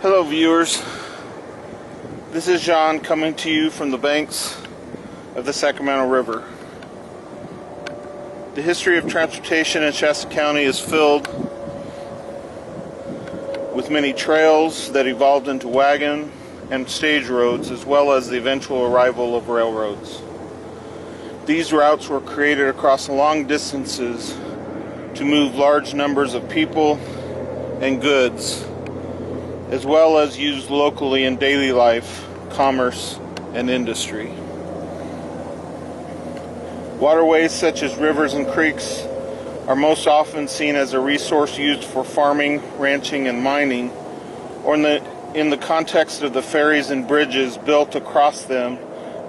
Hello viewers, this is John coming to you from the banks of the Sacramento River. The history of transportation in Shasta County is filled with many trails that evolved into wagon and stage roads, as well as the eventual arrival of railroads. These routes were created across long distances to move large numbers of people and goods, as well as used locally in daily life, commerce, and industry. Waterways such as rivers and creeks are most often seen as a resource used for farming, ranching, and mining, or in the context of the ferries and bridges built across them,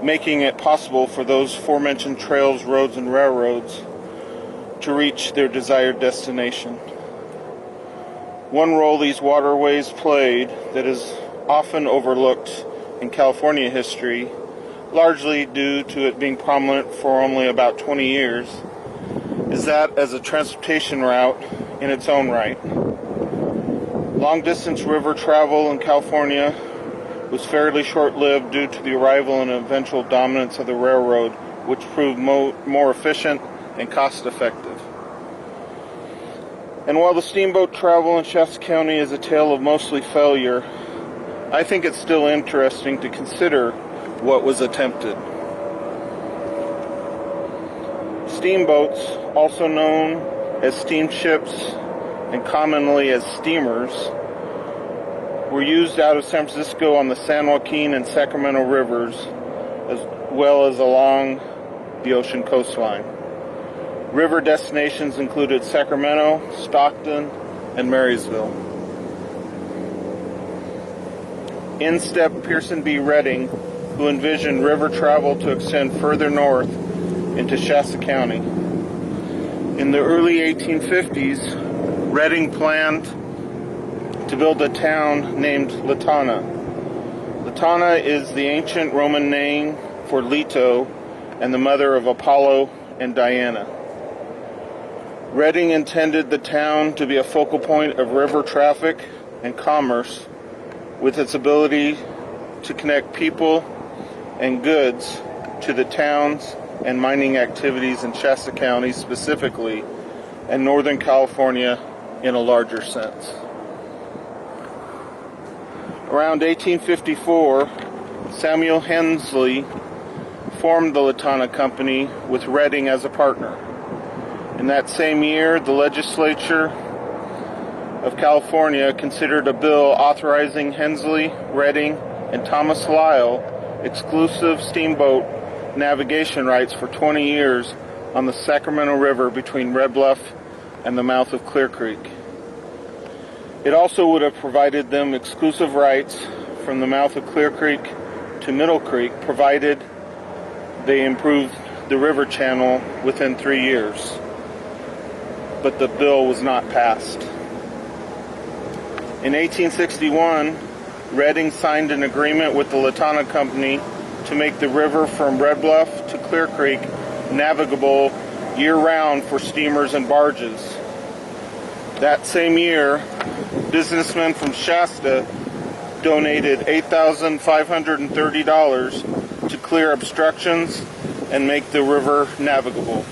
making it possible for those aforementioned trails, roads, and railroads to reach their desired destination. One role these waterways played that is often overlooked in California history, largely due to it being prominent for only about 20 years, is that as a transportation route in its own right. Long-distance river travel in California was fairly short-lived due to the arrival and eventual dominance of the railroad, which proved more efficient and cost-effective. And while the steamboat travel in Shasta County is a tale of mostly failure, I think it's still interesting to consider what was attempted. Steamboats, also known as steamships and commonly as steamers, were used out of San Francisco on the San Joaquin and Sacramento rivers, as well as along the ocean coastline. River destinations included Sacramento, Stockton, and Marysville. In stepped Pearson B. Redding, who envisioned river travel to extend further north into Shasta County. In the early 1850s, Redding planned to build a town named Latona. Latona is the ancient Roman name for Leto and the mother of Apollo and Diana. Redding intended the town to be a focal point of river traffic and commerce, with its ability to connect people and goods to the towns and mining activities in Shasta County specifically, and Northern California in a larger sense. Around 1854, Samuel Hensley formed the Latona Company with Redding as a partner. In that same year, the legislature of California considered a bill authorizing Hensley, Redding, and Thomas Lyle exclusive steamboat navigation rights for 20 years on the Sacramento River between Red Bluff and the mouth of Clear Creek. It also would have provided them exclusive rights from the mouth of Clear Creek to Middle Creek, provided they improved the river channel within 3 years. But the bill was not passed. In 1861, Redding signed an agreement with the Latona Company to make the river from Red Bluff to Clear Creek navigable year-round for steamers and barges. That same year, businessmen from Shasta donated $8,530 to clear obstructions and make the river navigable.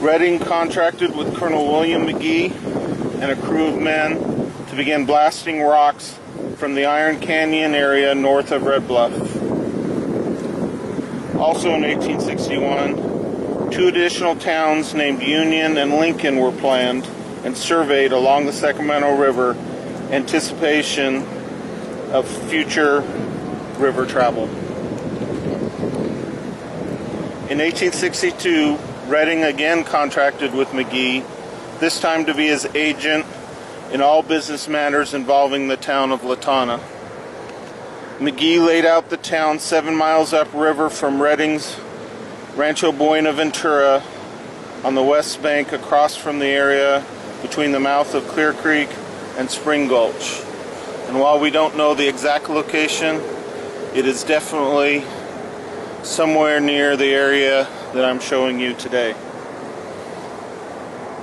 Redding contracted with Colonel William McGee and a crew of men to begin blasting rocks from the Iron Canyon area north of Red Bluff. Also in 1861, 2 additional towns named Union and Lincoln were planned and surveyed along the Sacramento River, anticipation of future river travel. In 1862, Redding again contracted with McGee, this time to be his agent in all business matters involving the town of Latona. McGee laid out the town 7 miles upriver from Redding's Rancho Buenaventura on the west bank across from the area between the mouth of Clear Creek and Spring Gulch. And while we don't know the exact location, it is definitely somewhere near the area that I'm showing you today.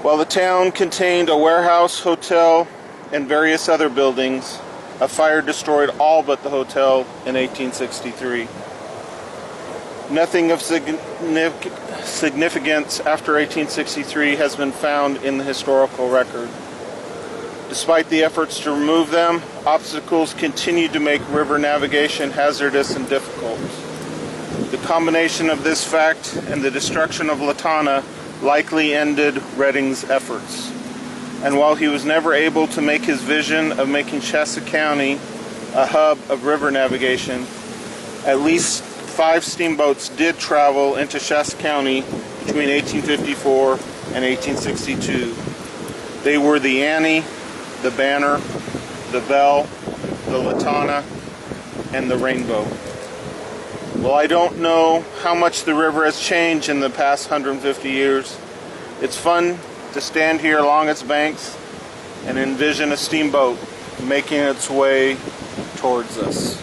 While the town contained a warehouse, hotel, and various other buildings, A fire destroyed all but the hotel in 1863. Nothing of significance after 1863 has been found in the historical record. Despite the efforts to remove them, obstacles continued to make river navigation hazardous and difficult. The combination of this fact and the destruction of Latona likely ended Redding's efforts. And while he was never able to make his vision of making Shasta County a hub of river navigation, at least 5 steamboats did travel into Shasta County between 1854 and 1862. They were the Annie, the Banner, the Belle, the Latona, and the Rainbow. Well, I don't know how much the river has changed in the past 150 years. It's fun to stand here along its banks and envision a steamboat making its way towards us.